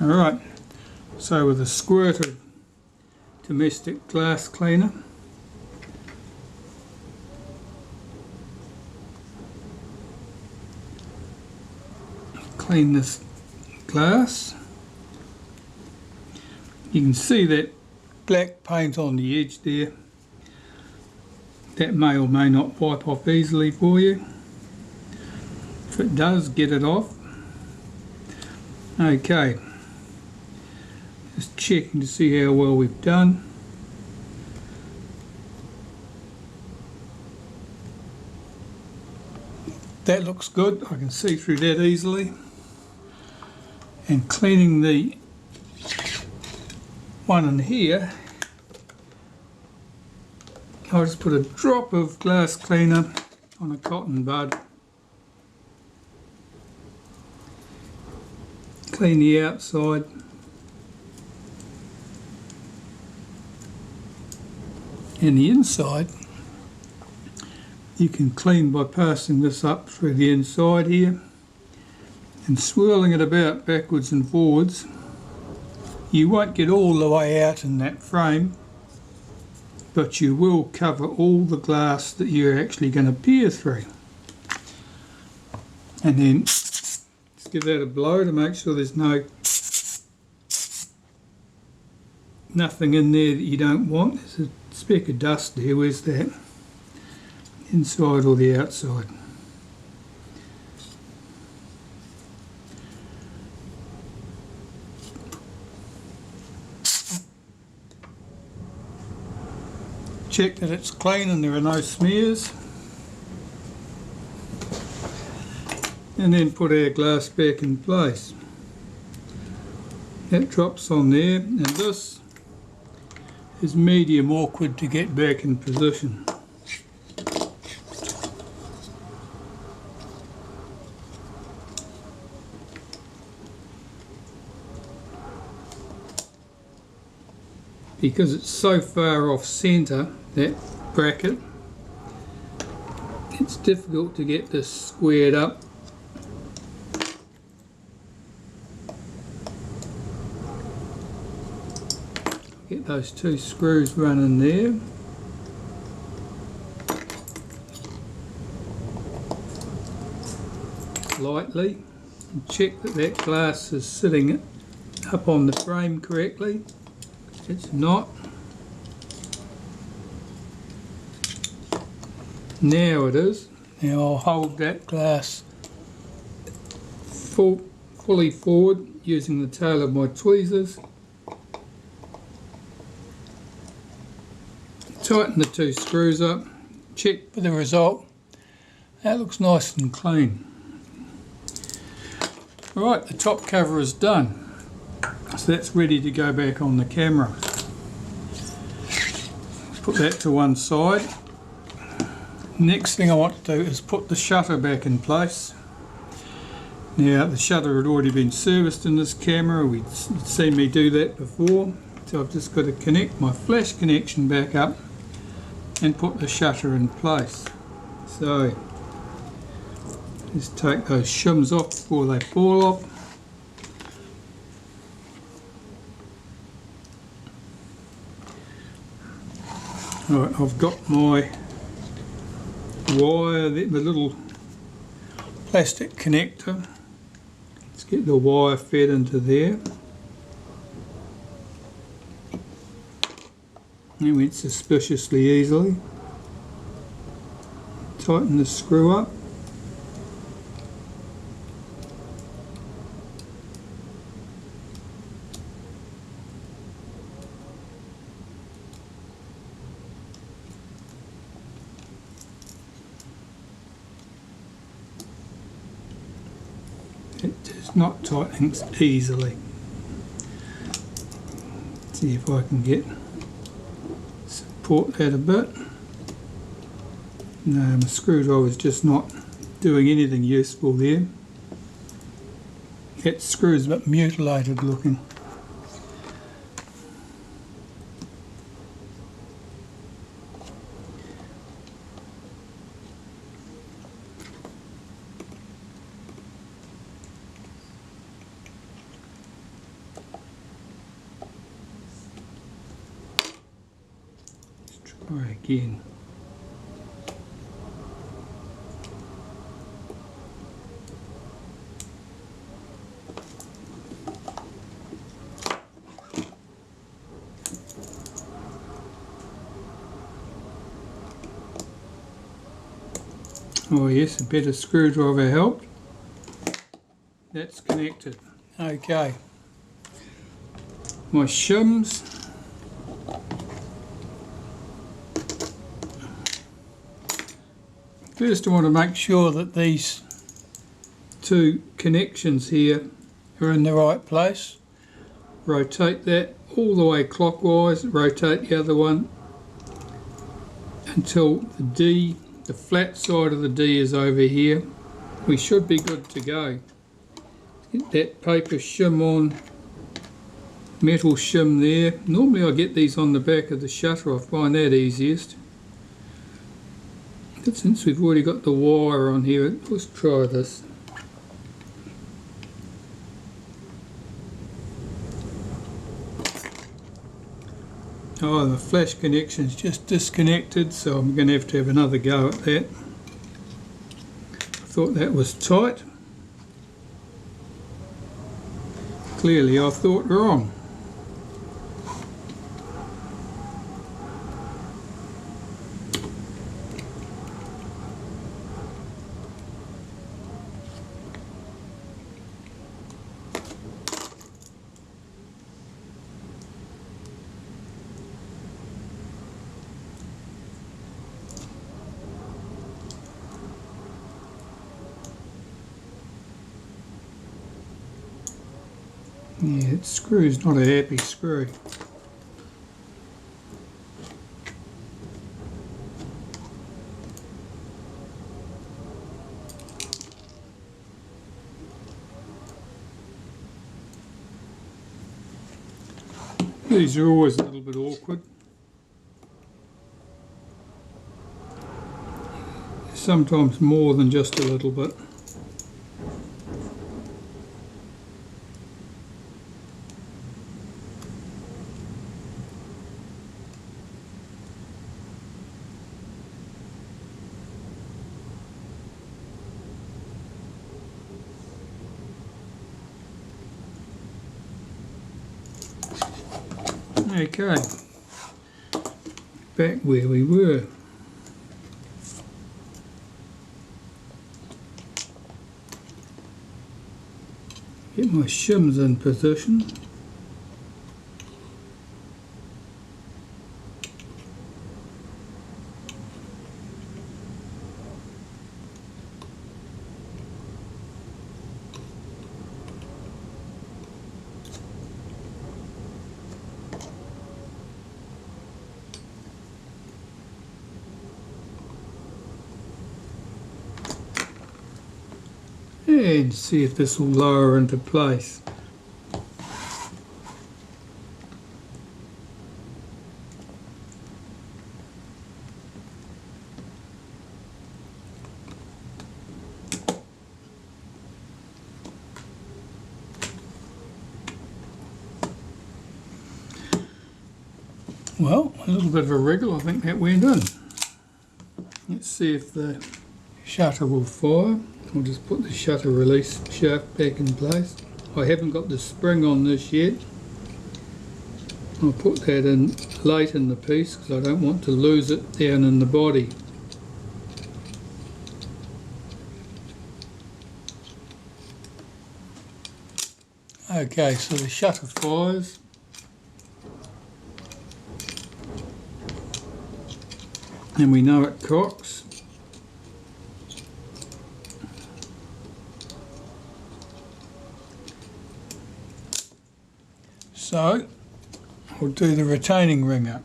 Alright, so with a squirt of domestic glass cleaner, clean this glass. You can see that black paint on the edge there. That may or may not wipe off easily for you. If it does, get it off. Okay, just checking to see how well we've done. That looks good, I can see through that easily. And cleaning the one in here, I'll just put a drop of glass cleaner on a cotton bud. Clean the outside. And the inside you can clean by passing this up through the inside here and swirling it about backwards and forwards. You won't get all the way out in that frame, but you will cover all the glass that you're actually going to peer through. And then just give that a blow to make sure there's nothing in there that you don't want. There's a speck of dust there. Where's that? Inside or the outside? Check that it's clean and there are no smears. And then put our glass back in place. That drops on there, and this is medium awkward to get back in position. Because it's so far off centre, that bracket, it's difficult to get this squared up. Get those two screws running there. Lightly, and check that that glass is sitting up on the frame correctly. It's not. Now it is. Now I'll hold that glass fully forward using the tail of my tweezers. Tighten the two screws up, check for the result. That looks nice and clean. Alright, the top cover is done. So that's ready to go back on the camera. Put that to one side. Next thing I want to do is put the shutter back in place. Now the shutter had already been serviced in this camera, you'd seen me do that before. So I've just got to connect my flash connection back up and put the shutter in place. So just take those shims off before they fall off. Alright, I've got my wire, the little plastic connector. Let's get the wire fed into there. It went suspiciously easily. Tighten the screw up. It does not tighten easily. See if I can support that a bit. No, my screwdriver's just not doing anything useful there. That screw's a bit mutilated looking. Try again. Oh yes, a better screwdriver helped. That's connected. Okay. My shims. First I want to make sure that these two connections here are in the right place. Rotate that all the way clockwise, rotate the other one until the D, the flat side of the D is over here. We should be good to go. Get that paper shim on, metal shim there. Normally I get these on the back of the shutter, I find that easiest. But since we've already got the wire on here, let's try this. Oh, the flash connection's just disconnected, so I'm going to have another go at that. I thought that was tight. Clearly I thought wrong. Yeah, that screw's not a happy screw. These are always a little bit awkward. Sometimes more than just a little bit. Okay, back where we were. Get my shims in position. And see if this will lower into place. Well, a little bit of a wriggle, I think that went in. Let's see if the shutter will fire. I'll just put the shutter release shaft back in place. I haven't got the spring on this yet. I'll put that in late in the piece because I don't want to lose it down in the body. Okay, so the shutter fires. And we know it cocks. So, we'll do the retaining ring up.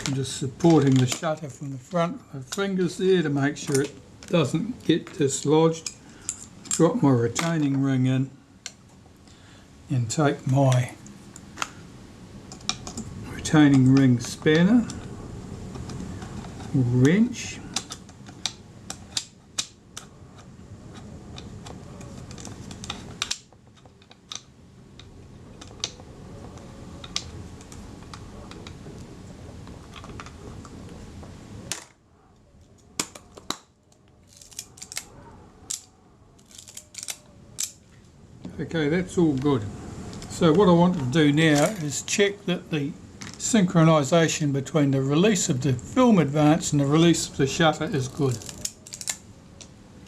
I'm just supporting the shutter from the front with my fingers there to make sure it doesn't get dislodged. Drop my retaining ring in and take my retaining ring spanner, wrench, Okay, that's all good. So what I want to do now is check that the synchronization between the release of the film advance and the release of the shutter is good.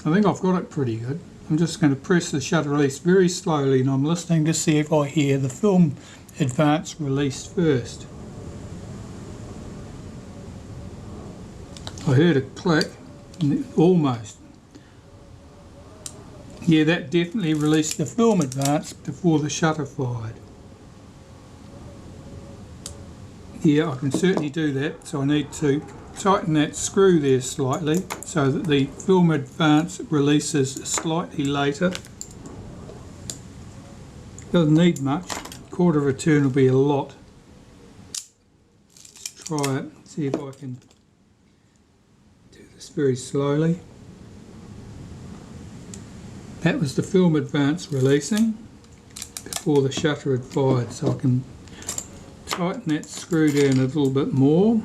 I think I've got it pretty good. I'm just going to press the shutter release very slowly and I'm listening to see if I hear the film advance released first. I heard a click, almost. Yeah, that definitely released the film advance before the shutter fired. Yeah, I can certainly do that, so I need to tighten that screw there slightly so that the film advance releases slightly later. Doesn't need much, quarter of a turn will be a lot. Let's try it, see if I can do this very slowly. That was the film advance releasing before the shutter had fired, so I can tighten that screw down a little bit more.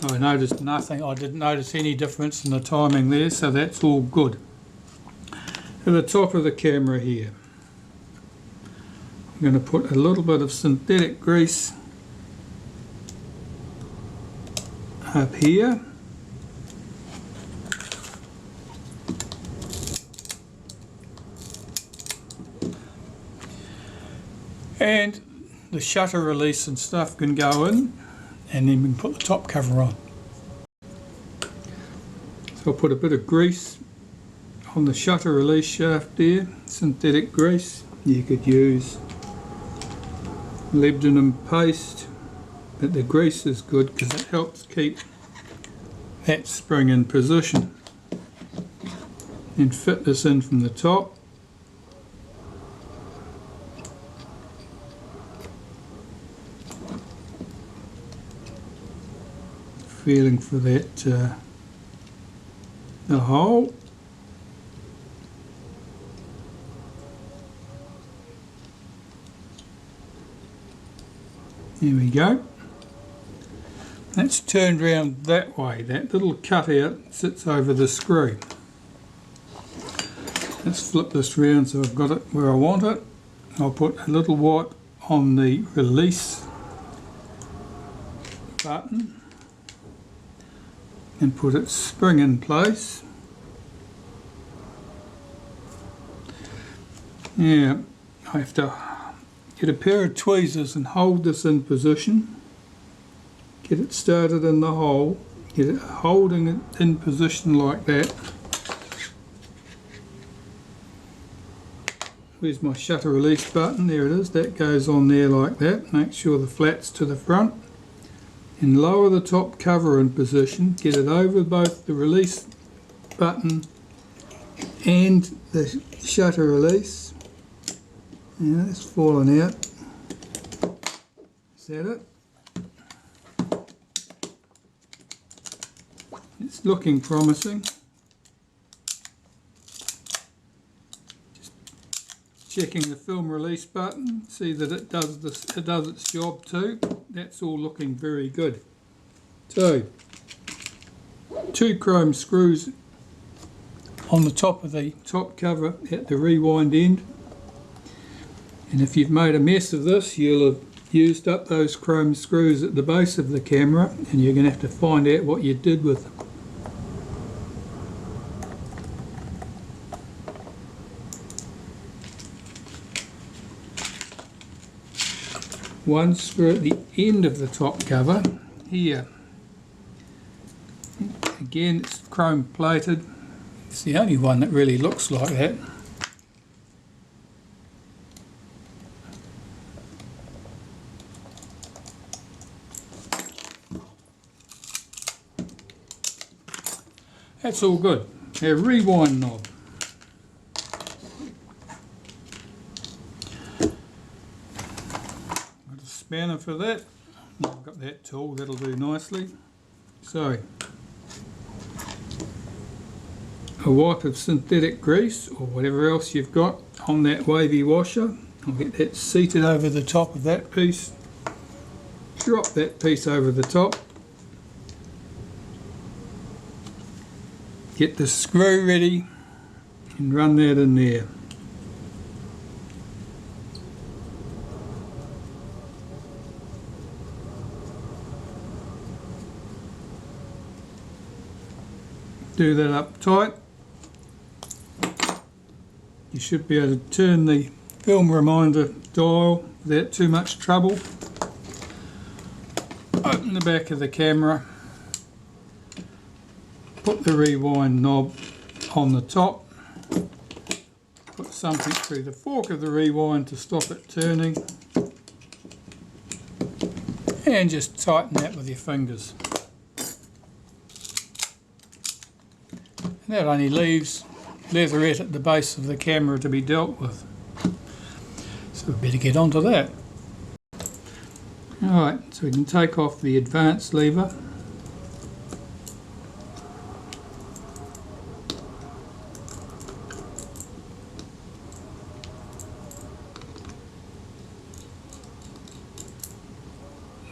I noticed nothing, I didn't notice any difference in the timing there, so that's all good. At the top of the camera here, I'm going to put a little bit of synthetic grease up here. And the shutter release and stuff can go in, and then we can put the top cover on. So I'll put a bit of grease on the shutter release shaft there, synthetic grease. You could use molybdenum paste, but the grease is good because it helps keep that spring in position. And fit this in from the top. Feeling for that the hole. There we go. That's turned round that way. That little cutout sits over the screw. Let's flip this round so I've got it where I want it. I'll put a little wipe on the release button and put its spring in place. Yeah, I have to get a pair of tweezers and hold this in position. Get it started in the hole, get it holding it in position like that. Where's my shutter release button? There it is, that goes on there like that. Make sure the flat's to the front. And lower the top cover in position, get it over both the release button and the shutter release. Yeah, it's fallen out. Is that it? It's looking promising. Just checking the film release button, see that it does its job too. That's all looking very good. So, 2 chrome screws on the top of the top cover at the rewind end. And if you've made a mess of this, you'll have used up those chrome screws at the base of the camera, and you're going to have to find out what you did with them. One screw at the end of the top cover here. Again, it's chrome plated. It's the only one that really looks like that. That's all good. Our rewind knob. Spanner for that. I've got that tool, that'll do nicely. So, a wipe of synthetic grease or whatever else you've got on that wavy washer. I'll get that seated over the top of that piece. Drop that piece over the top. Get the screw ready and run that in there. Do that up tight. You should be able to turn the film reminder dial without too much trouble. Open the back of the camera, put the rewind knob on the top, put something through the fork of the rewind to stop it turning, and just tighten that with your fingers. That only leaves leatherette at the base of the camera to be dealt with. So we better get onto that. Alright, so we can take off the advance lever.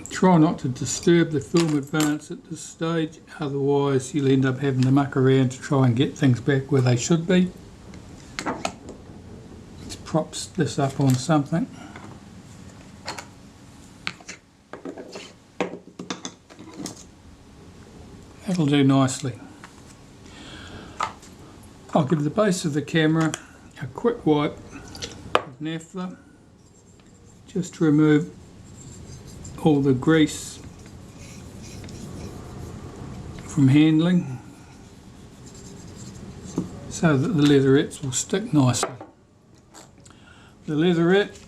Try not to disturb the film advance at this stage, otherwise you'll end up having to muck around to try and get things back where they should be. Let's prop this up on something. That'll do nicely. I'll give the base of the camera a quick wipe with Naphtha just to remove all the grease from handling so that the leatherettes will stick nicely. The leatherette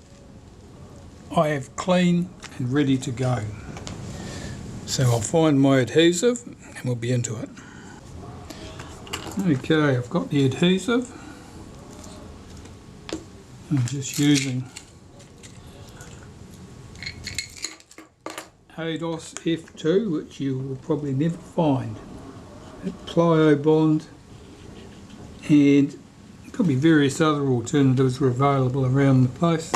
I have clean and ready to go. So I'll find my adhesive and we'll be into it. Okay, I've got the adhesive. I'm just using ADOS F2, which you will probably never find. Plyo bond, and there could be various other alternatives are available around the place.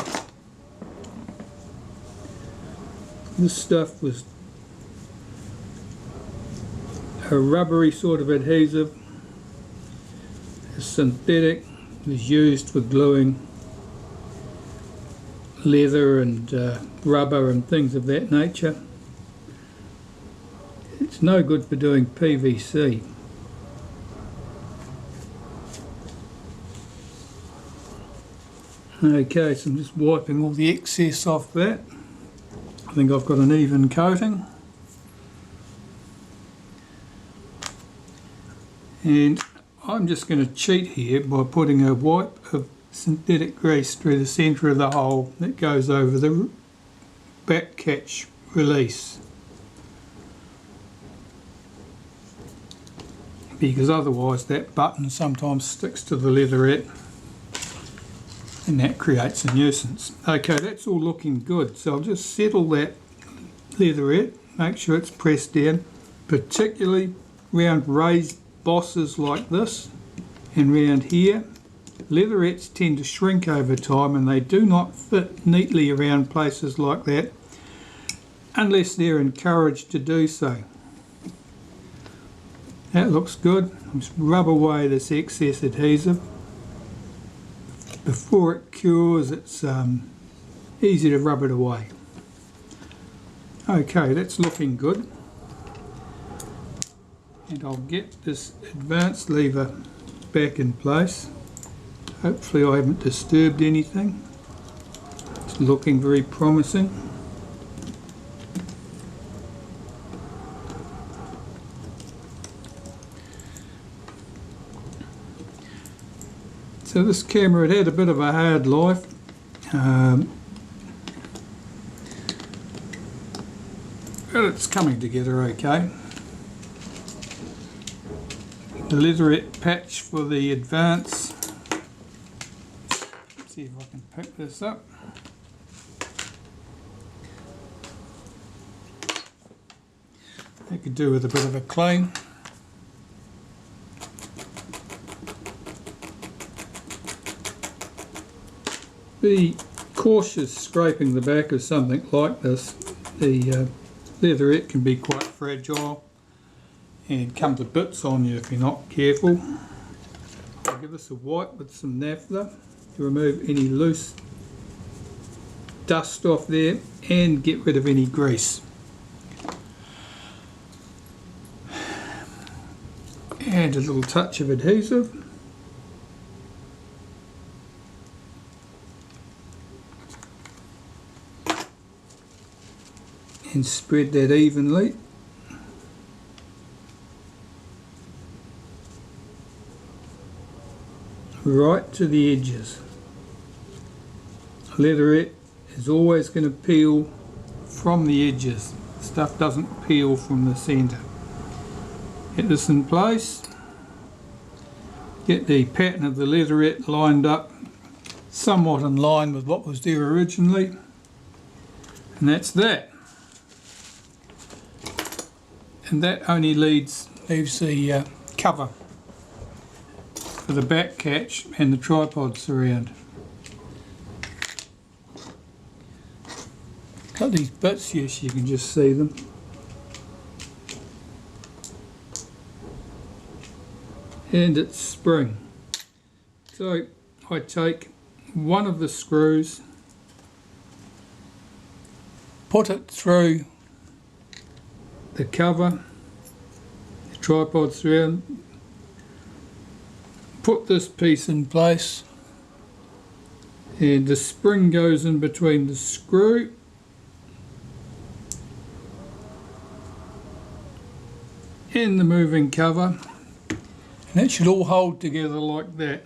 This stuff was a rubbery sort of adhesive. A synthetic was used for gluing leather and rubber and things of that nature. It's no good for doing PVC. Okay, so I'm just wiping all the excess off that. I think I've got an even coating. And I'm just going to cheat here by putting a wipe of synthetic grease through the centre of the hole that goes over the back catch release, because otherwise that button sometimes sticks to the leatherette and that creates a nuisance. Okay, that's all looking good, so I'll just settle that leatherette, make sure it's pressed down, particularly round raised bosses like this and round here. Leatherettes tend to shrink over time and they do not fit neatly around places like that unless they're encouraged to do so. That looks good. I'll just rub away this excess adhesive. Before it cures, it's easy to rub it away. Okay, that's looking good. And I'll get this advance lever back in place. Hopefully I haven't disturbed anything. It's looking very promising. So this camera had a bit of a hard life. But it's coming together okay. The leatherette patch for the advance. Let's see if I can pick this up. I could do with a bit of a clean. Be cautious scraping the back of something like this. The leatherette can be quite fragile and come to bits on you if you're not careful. I'll give this a wipe with some naphtha to remove any loose dust off there and get rid of any grease. And a little touch of adhesive. And spread that evenly. Right to the edges. Leatherette is always going to peel from the edges. Stuff doesn't peel from the centre. Get this in place. Get the pattern of the leatherette lined up somewhat in line with what was there originally. And that's that. And that only leaves the cover for the back catch and the tripod surround. Got these bits here so you can just see them. And it's spring. So I take one of the screws, put it through the cover, the tripod surround, put this piece in place, and the spring goes in between the screw and the moving cover, and it should all hold together like that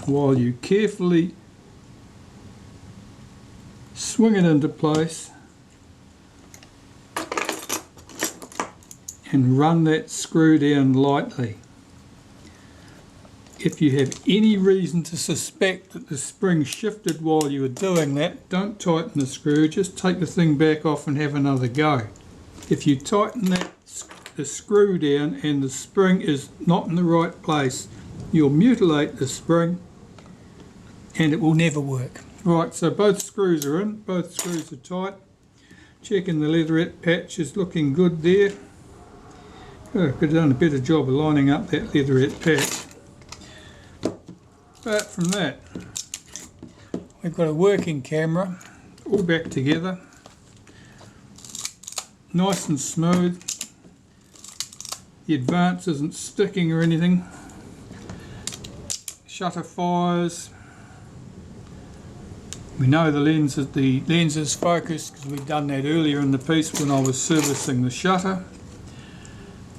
while you carefully swing it into place and run that screw down lightly. If you have any reason to suspect that the spring shifted while you were doing that, don't tighten the screw, just take the thing back off and have another go. If you tighten the screw down and the spring is not in the right place, you'll mutilate the spring and it will never work. Right, so both screws are in, both screws are tight. Checking the leatherette patch is looking good there. Oh, could have done a better job of lining up that leatherette patch. Apart from that, we've got a working camera, all back together, nice and smooth. The advance isn't sticking or anything. Shutter fires. We know the lens is focused because we've done that earlier in the piece when I was servicing the shutter.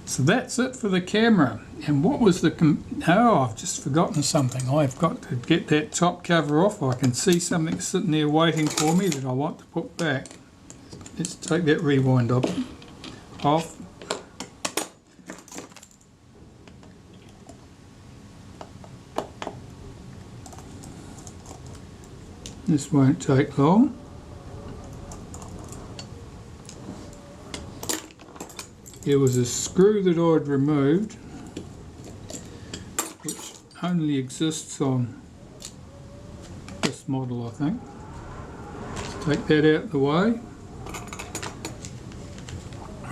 So that's it for the camera. And what was oh, I've just forgotten something. I've got to get that top cover off. I can see something sitting there waiting for me that I want to put back. Let's take that rewind off. This won't take long. There was a screw that I'd removed, which only exists on this model, I think. Let's take that out of the way.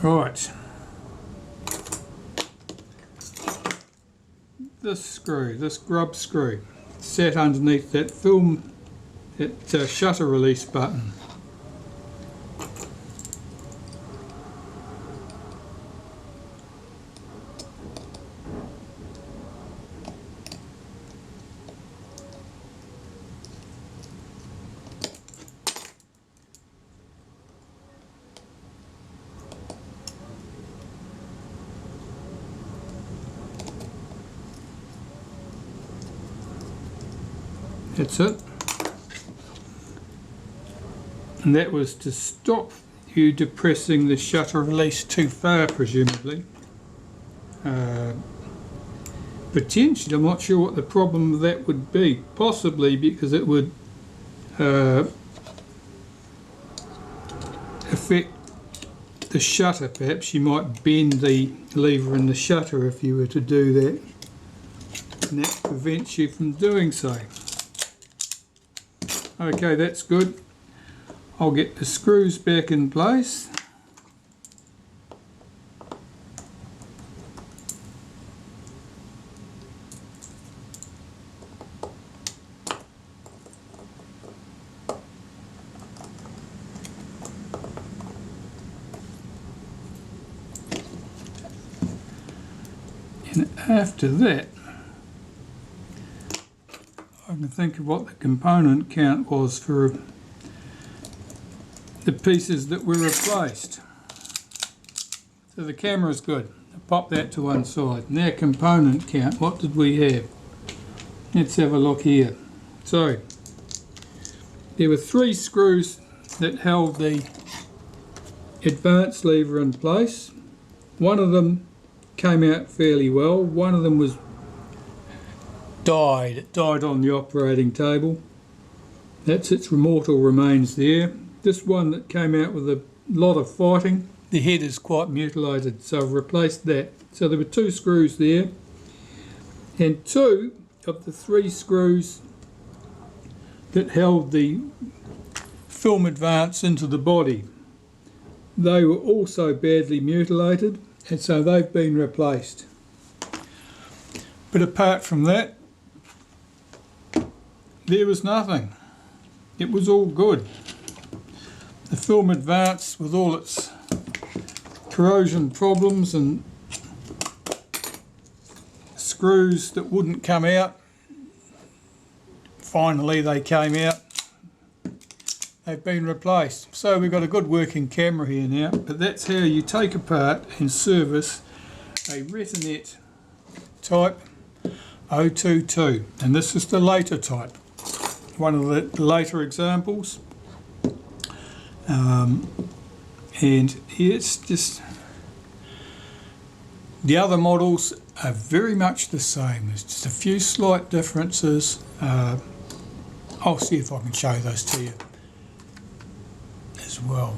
Right. This screw, this grub screw, sat underneath that film, that shutter release button. That's it. And that was to stop you depressing the shutter release too far, presumably. Potentially, I'm not sure what the problem with that would be. Possibly because it would affect the shutter. Perhaps you might bend the lever in the shutter if you were to do that. And that prevents you from doing so. Okay, that's good. I'll get the screws back in place. And after that, I can think of what the component count was for the pieces that were replaced. So the camera's good. I'll pop that to one side. Now component count, what did we have? Let's have a look here. So there were 3 screws that held the advance lever in place. One of them came out fairly well. One of them was died. It died on the operating table. That's its mortal remains there. This one that came out with a lot of fighting, the head is quite mutilated, so I've replaced that. So there were 2 screws there, and 2 of the 3 screws that held the film advance into the body, they were also badly mutilated, and so they've been replaced. But apart from that, there was nothing. It was all good. The film advance, with all its corrosion problems and screws that wouldn't come out, finally they came out. They've been replaced. So we've got a good working camera here now, but that's how you take apart and service a Retinette type 022, and this is the later type, one of the later examples. And it's just, the other models are very much the same. There's just a few slight differences. I'll see if I can show those to you as well.